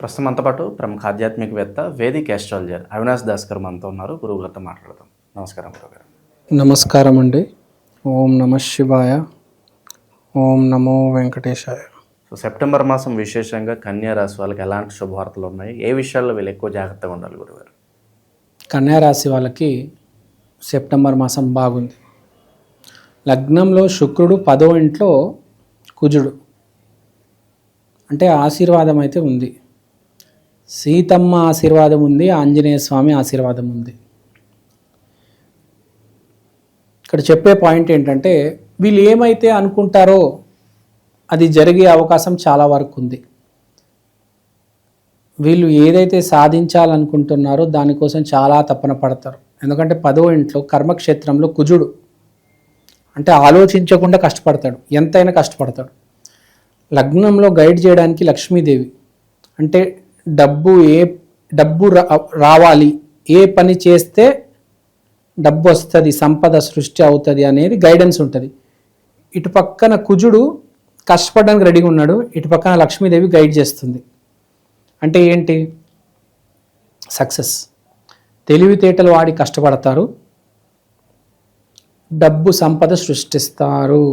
ప్రస్తుతం మనతో పాటు ప్రముఖ ఆధ్యాత్మికవేత్త వేదిక్ ఆస్ట్రాలజర్ అవినాష్ దాస్ గారు మనతో ఉన్నారు. గురువులతో మాట్లాడదాం. నమస్కారం గురుగారు. నమస్కారం అండి. ఓం నమ శివాయ. ఓం నమో వెంకటేశాయ. సో సెప్టెంబర్ మాసం విశేషంగా కన్యా రాశి వాళ్ళకి ఎలాంటి శుభవార్తలు ఉన్నాయి, ఏ విషయాల్లో వీళ్ళు ఎక్కువ జాగ్రత్తగా ఉండాలి గురుగారు? కన్యా రాశి వాళ్ళకి సెప్టెంబర్ మాసం బాగుంది. లగ్నంలో శుక్రుడు, 10వ ఇంట్లో కుజుడు, అంటే ఆశీర్వాదం అయితే ఉంది. సీతమ్మ ఆశీర్వాదం ఉంది, ఆంజనేయ స్వామి ఆశీర్వాదం ఉంది. ఇక్కడ చెప్పే పాయింట్ ఏంటంటే వీళ్ళు ఏమైతే అనుకుంటారో అది జరిగే అవకాశం చాలా వరకు ఉంది. వీళ్ళు ఏదైతే సాధించాలనుకుంటున్నారో దానికోసం చాలా తపన పడతారు. ఎందుకంటే 10వ ఇంట్లో కర్మక్షేత్రంలో కుజుడు, అంటే ఆలోచించకుండా కష్టపడతాడు, ఎంతైనా కష్టపడతాడు. లగ్నంలో గైడ్ చేయడానికి లక్ష్మీదేవి, అంటే డబ్బు రావాలి, ఏ పని చేస్తే డబ్బు వస్తుంది, సంపద సృష్టి అవుతుంది అనేది గైడెన్స్ ఉంటుంది. ఇటు పక్కన కుజుడు కష్టపడడానికి రెడీగా ఉన్నాడు, ఇటు పక్కన లక్ష్మీదేవి గైడ్ చేస్తుంది. అంటే ఏంటి? సక్సెస్. తెలివితేటలు వాడి కష్టపడతారు, డబ్బు సంపద సృష్టిస్తారు.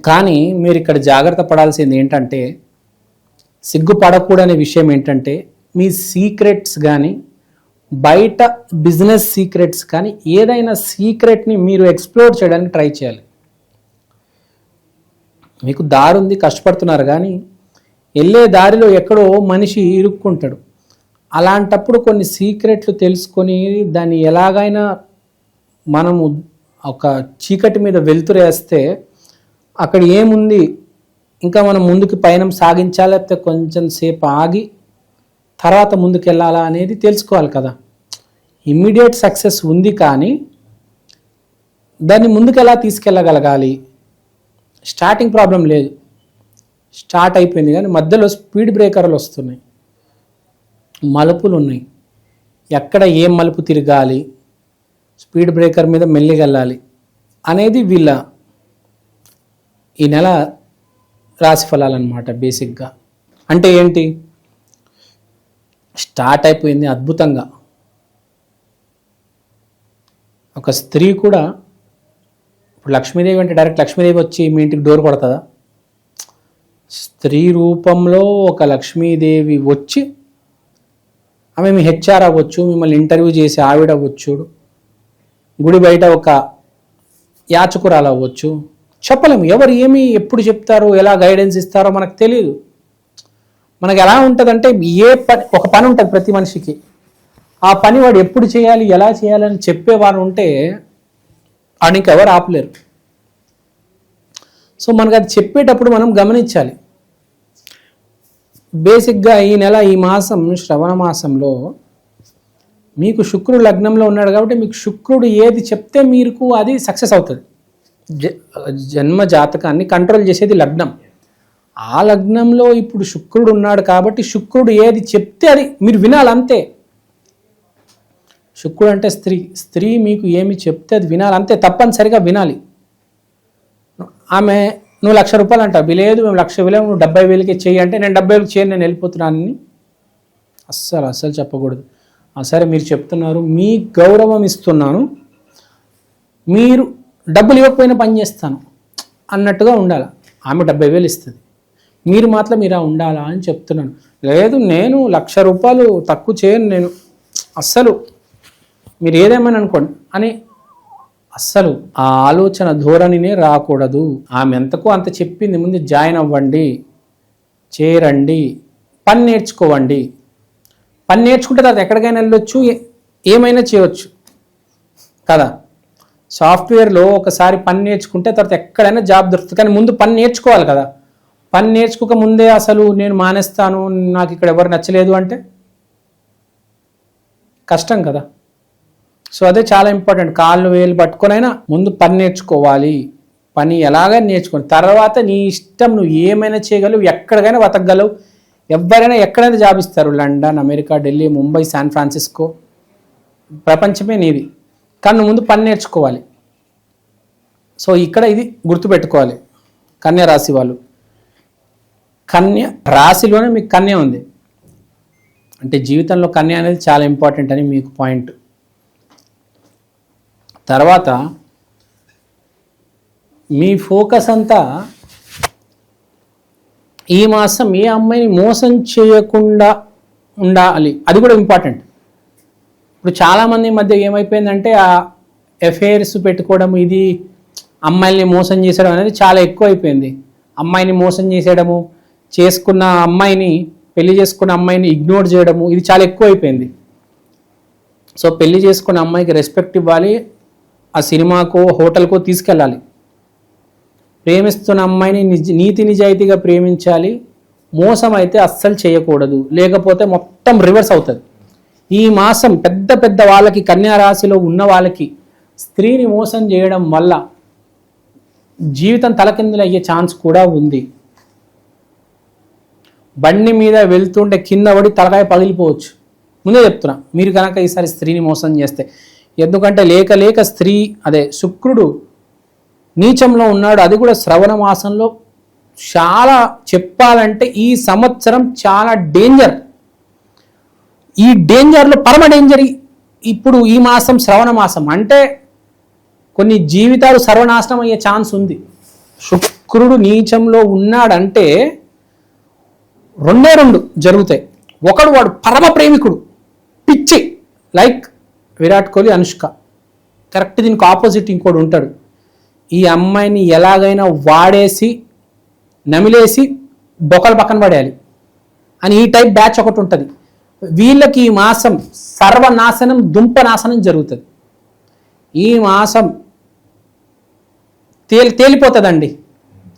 కానీ మీరు ఇక్కడ జాగ్రత్త పడాల్సింది ఏంటంటే, సిగ్గుపడకూడని విషయం ఏంటంటే, మీ సీక్రెట్స్ కానీ, బయట బిజినెస్ సీక్రెట్స్ కానీ, ఏదైనా సీక్రెట్ని మీరు ఎక్స్ప్లోర్ చేయడానికి ట్రై చేయాలి. మీకు దారి ఉంది, కష్టపడుతున్నారు, కానీ వెళ్ళే దారిలో ఎక్కడో మనిషి ఇరుక్కుంటాడు. అలాంటప్పుడు కొన్ని సీక్రెట్లు తెలుసుకొని దాన్ని ఎలాగైనా మనము ఒక చీకటి మీద వెలుతురేస్తే అక్కడ ఏముంది, ఇంకా మనం ముందుకు పయనం సాగించాలి, లేకపోతే కొంచెం సేపు ఆగి తర్వాత ముందుకు వెళ్ళాలా అనేది తెలుసుకోవాలి కదా. ఇమ్మీడియట్ సక్సెస్ ఉంది, కానీ దాన్ని ముందుకు ఎలా తీసుకెళ్ళగలగాలి? స్టార్టింగ్ ప్రాబ్లం లేదు, స్టార్ట్ అయిపోయింది, కానీ మధ్యలో స్పీడ్ బ్రేకర్లు వస్తున్నాయి, మలుపులు ఉన్నాయి. ఎక్కడ ఏం మలుపు తిరగాలి, స్పీడ్ బ్రేకర్ మీద మెల్లిగా వెళ్ళాలి అనేది వీళ్ళ ఈ నెల రాశి ఫలాలన్నమాట. బేసిక్గా అంటే ఏంటి? స్టార్ట్ అయిపోయింది అద్భుతంగా. ఒక స్త్రీ కూడా, ఇప్పుడు లక్ష్మీదేవి అంటే డైరెక్ట్ లక్ష్మీదేవి వచ్చి మీ ఇంటికి డోర్ కొడుతుందా? స్త్రీ రూపంలో ఒక లక్ష్మీదేవి వచ్చి, ఆమె మీ హెచ్ఆర్ అవ్వచ్చు, మిమ్మల్ని ఇంటర్వ్యూ చేసి ఆవిడ అవ్వచ్చు, గుడి బయట ఒక యాచకురాలు అవ్వచ్చు, చెప్పలేము. ఎవరు ఏమి ఎప్పుడు చెప్తారో, ఎలా గైడెన్స్ ఇస్తారో మనకు తెలియదు. మనకు ఎలా ఉంటుందంటే, ఒక పని ఉంటుంది ప్రతి మనిషికి, ఆ పని వాడు ఎప్పుడు చేయాలి, ఎలా చేయాలని చెప్పేవారు ఉంటే వాడికి ఎవరు ఆపలేరు. సో మనకు అది చెప్పేటప్పుడు మనం గమనించాలి. బేసిక్గా ఈ నెల, ఈ మాసం శ్రవణ మాసంలో మీకు శుక్రుడు లగ్నంలో ఉన్నాడు కాబట్టి మీకు శుక్రుడు ఏది చెప్తే మీకు అది సక్సెస్ అవుతుంది. జన్మ జాతకాన్ని కంట్రోల్ చేసేది లగ్నం. ఆ లగ్నంలో ఇప్పుడు శుక్రుడు ఉన్నాడు కాబట్టి శుక్రుడు ఏది చెప్తే అది మీరు వినాలంతే. శుక్రుడు అంటే స్త్రీ మీకు ఏమి చెప్తే అది వినాలంతే, తప్పనిసరిగా వినాలి. ఆమె నువ్వు 1,00,000 రూపాయలు అంటావు, లేదు మేము 1,00,000 ఇవ్వలేము, నువ్వు 70,000కే చేయి అంటే నేను 70,000 చేయను, నేను వెళ్ళిపోతున్నానని అస్సలు చెప్పకూడదు. సరే మీరు చెప్తున్నారు, మీ గౌరవం ఇస్తున్నాను, మీరు డబ్బులు ఇవ్వకపోయినా పని చేస్తాను అన్నట్టుగా ఉండాలి. ఆమె 70,000 ఇస్తుంది, మీరు మాత్రం ఇలా ఉండాలా అని చెప్తున్నాను. లేదు నేను 1,00,000 రూపాయలు తక్కువ చేయను, నేను అస్సలు మీరు ఏదేమైనా అనుకోండి అని అస్సలు ఆ ఆలోచన ధోరణినే రాకూడదు. ఆమె ఎంతకో అంత చెప్పింది, ముందు జాయిన్ అవ్వండి, చేరండి, పని నేర్చుకోవండి. పని నేర్చుకుంటే తర్వాత ఎక్కడికైనా వెళ్ళొచ్చు, ఏమైనా చేయవచ్చు కదా. సాఫ్ట్వేర్లో ఒకసారి పని నేర్చుకుంటే తర్వాత ఎక్కడైనా జాబ్ దొరుకుతుంది, కానీ ముందు పని నేర్చుకోవాలి కదా. పని నేర్చుకోక ముందే అసలు నేను మానేస్తాను, నాకు ఇక్కడ ఎవరు నచ్చలేదు అంటే కష్టం కదా. సో అదే చాలా ఇంపార్టెంట్. కాళ్ళు వేలు పట్టుకొనైనా ముందు పని నేర్చుకోవాలి. పని ఎలాగైనా నేర్చుకోండి, తర్వాత నీ ఇష్టం, నువ్వు ఏమైనా చేయగలవు, ఎక్కడికైనా బతకగలవు, ఎవరైనా ఎక్కడైనా జాబ్ ఇస్తారు. London, America, Delhi, Mumbai, San Francisco, ప్రపంచమే నీది. కానీ నువ్వు ముందు పని నేర్చుకోవాలి. సో ఇక్కడ ఇది గుర్తుపెట్టుకోవాలి కన్యా రాశి వాళ్ళు. కన్య రాశిలోనే మీకు కన్య ఉంది. అంటే జీవితంలో కన్య అనేది చాలా ఇంపార్టెంట్ అని మీకు పాయింట్. తర్వాత మీ ఫోకస్ అంతా ఈ మాసం ఏ అమ్మాయిని మోసం చేయకుండా ఉండాలి, అది కూడా ఇంపార్టెంట్. ఇప్పుడు చాలామంది మధ్య ఏమైపోయిందంటే ఆ అఫైర్స్ పెట్టుకోవడం, ఇది అమ్మాయిల్ని మోసం చేసేయడం అనేది చాలా ఎక్కువ అయిపోయింది. అమ్మాయిని మోసం చేసేయడము, చేసుకున్న అమ్మాయిని, పెళ్లి చేసుకున్న అమ్మాయిని ఇగ్నోర్ చేయడము, ఇది చాలా ఎక్కువ అయిపోయింది. సో పెళ్లి చేసుకున్న అమ్మాయికి రెస్పెక్ట్ ఇవ్వాలి, ఆ సినిమాకో హోటల్కో తీసుకెళ్ళాలి. ప్రేమిస్తున్న అమ్మాయిని నీతి నిజాయితీగా ప్రేమించాలి. మోసం అయితే అస్సలు చేయకూడదు, లేకపోతే మొత్తం రివర్స్ అవుతుంది. ఈ మాసం పెద్ద పెద్ద వాళ్ళకి, కన్యా రాశిలో ఉన్న వాళ్ళకి స్త్రీని మోసం చేయడం వల్ల జీవితం తలకిందులు అయ్యే ఛాన్స్ కూడా ఉంది. బండి మీద వెళ్తుంటే కింద పడి తలకాయ పగిలిపోవచ్చు. ముందే చెప్తున్నా, మీరు కనుక ఈసారి స్త్రీని మోసం చేస్తే. ఎందుకంటే లేక లేక స్త్రీ, అదే శుక్రుడు నీచంలో ఉన్నాడు, అది కూడా శ్రవణ మాసంలో. చాలా చెప్పాలంటే ఈ సంవత్సరం చాలా డేంజర్. ఈ డేంజర్లో పరమ డేంజర్ ఇప్పుడు ఈ మాసం, శ్రవణ మాసం. అంటే కొన్ని జీవితాలు సర్వనాశనం అయ్యే ఛాన్స్ ఉంది. శుక్రుడు నీచంలో ఉన్నాడంటే రెండే రెండు జరుగుతాయి. ఒకడు వాడు పరమ ప్రేమికుడు, పిచ్చి, లైక్ విరాట్ కోహ్లీ, అనుష్క. కరెక్ట్ దీనికి ఆపోజిట్ ఇంకోటి ఉంటాడు. ఈ అమ్మాయిని ఎలాగైనా వాడేసి, నమిలేసి బొక్కలు పక్కన పడేయాలి అని ఈ టైప్ బ్యాచ్ ఒకటి ఉంటుంది. వీళ్ళకి ఈ మాసం సర్వనాశనం, దుంపనాశనం జరుగుతుంది. ఈ మాసం తేలిపోతుందండి,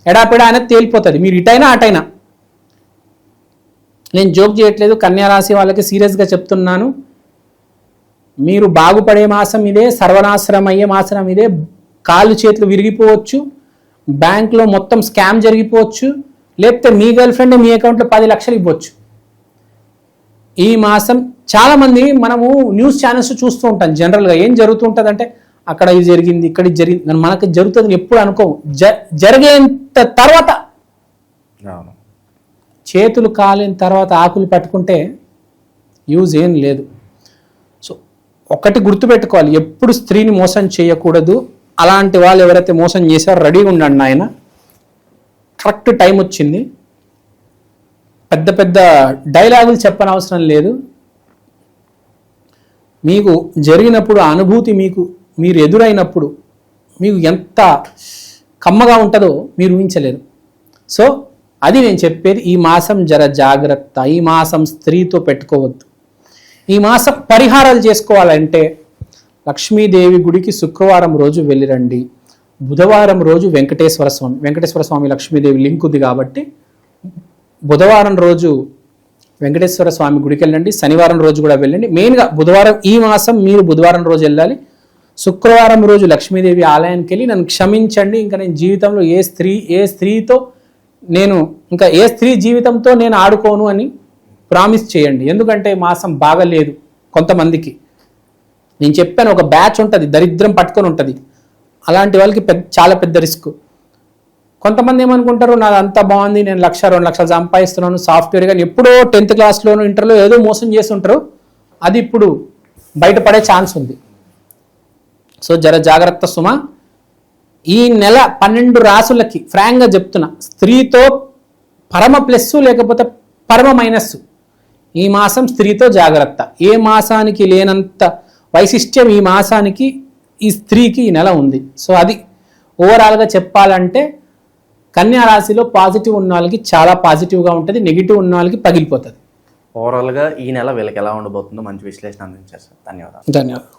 ఎడాపెడా అనేది తేలిపోతుంది. మీరు ఇటైనా అటైనా. నేను జోక్ చేయట్లేదు, కన్యా రాశి వాళ్ళకి సీరియస్గా చెప్తున్నాను. మీరు బాగుపడే మాసం ఇదే, సర్వనాశనం అయ్యే మాసం ఇదే. కాళ్ళు చేతులు విరిగిపోవచ్చు, బ్యాంక్లో మొత్తం స్కామ్ జరిగిపోవచ్చు, లేకపోతే మీ గర్ల్ ఫ్రెండ్ మీ అకౌంట్లో 10 లక్షలు ఇవ్వచ్చు. ఈ మాసం చాలామంది మనము న్యూస్ ఛానల్స్ చూస్తూ ఉంటాం. జనరల్గా ఏం జరుగుతూ ఉంటుంది అంటే, అక్కడ ఇది జరిగింది, ఇక్కడ ఇది జరిగింది, మనకు జరుగుతుంది ఎప్పుడు అనుకోము. జరిగేంత తర్వాత, చేతులు కాలిన తర్వాత ఆకులు పట్టుకుంటే యూజ్ ఏం లేదు. సో ఒకటి గుర్తుపెట్టుకోవాలి, ఎప్పుడు స్త్రీని మోసం చేయకూడదు. అలాంటి వాళ్ళు ఎవరైతే మోసం చేశారో రెడీగా ఉండండి ఆయన. కరెక్ట్ టైం వచ్చింది. పెద్ద పెద్ద డైలాగులు చెప్పనవసరం లేదు. మీకు జరిగినప్పుడు ఆ అనుభూతి, మీరు ఎదురైనప్పుడు మీకు ఎంత కమ్మగా ఉంటుందో మీరు ఊహించలేరు. సో అది నేను చెప్పేది. ఈ మాసం జర జాగ్రత్త. ఈ మాసం స్త్రీతో పెట్టుకోవద్దు. ఈ మాసం పరిహారాలు చేసుకోవాలంటే లక్ష్మీదేవి గుడికి శుక్రవారం రోజు వెళ్ళిరండి. బుధవారం రోజు వెంకటేశ్వర స్వామి లక్ష్మీదేవి లింక్ ఉంది కాబట్టి బుధవారం రోజు వెంకటేశ్వర స్వామి గుడికి వెళ్ళండి. శనివారం రోజు కూడా వెళ్ళండి. మెయిన్గా బుధవారం, ఈ మాసం మీరు బుధవారం రోజు వెళ్ళాలి. శుక్రవారం రోజు లక్ష్మీదేవి ఆలయానికి వెళ్ళి, నన్ను క్షమించండి, ఇంకా నేను జీవితంలో ఏ స్త్రీ జీవితంతో నేను ఆడుకోను అని ప్రామిస్ చేయండి. ఎందుకంటే మాసం బాగలేదు. కొంతమందికి నేను చెప్పాను, ఒక బ్యాచ్ ఉంటుంది, దరిద్రం పట్టుకొని ఉంటుంది. అలాంటి వాళ్ళకి చాలా పెద్ద రిస్క్. కొంతమంది ఏమనుకుంటారు, నాది అంతా బాగుంది, నేను 1-2 లక్షలు సంపాదిస్తున్నాను, సాఫ్ట్వేర్, కానీ ఎప్పుడో 10th క్లాస్లోనూ ఇంటర్లో ఏదో మోసం చేస్తుంటారు. అది ఇప్పుడు బయటపడే ఛాన్స్ ఉంది. సో జర జాగ్రత్త సుమ. ఈ నెల 12 రాసులకి ఫ్రాంక్గా చెప్తున్నా, స్త్రీతో పరమ ప్లస్ లేకపోతే పరమ మైనస్. ఈ మాసం స్త్రీతో జాగ్రత్త. ఏ మాసానికి లేనంత వైశిష్ట్యం ఈ మాసానికి, ఈ స్త్రీకి ఈ నెల ఉంది. సో అది ఓవరాల్గా చెప్పాలంటే కన్యా రాశిలో పాజిటివ్ ఉన్న వాళ్ళకి చాలా పాజిటివ్గా ఉంటుంది, నెగిటివ్ ఉన్న వాళ్ళకి పగిలిపోతుంది. ఓవరాల్గా ఈ నెల వీళ్ళకి ఎలా ఉండబోతుందో మంచి విశ్లేషణ అందించారు సార్. ధన్యవాదాలు.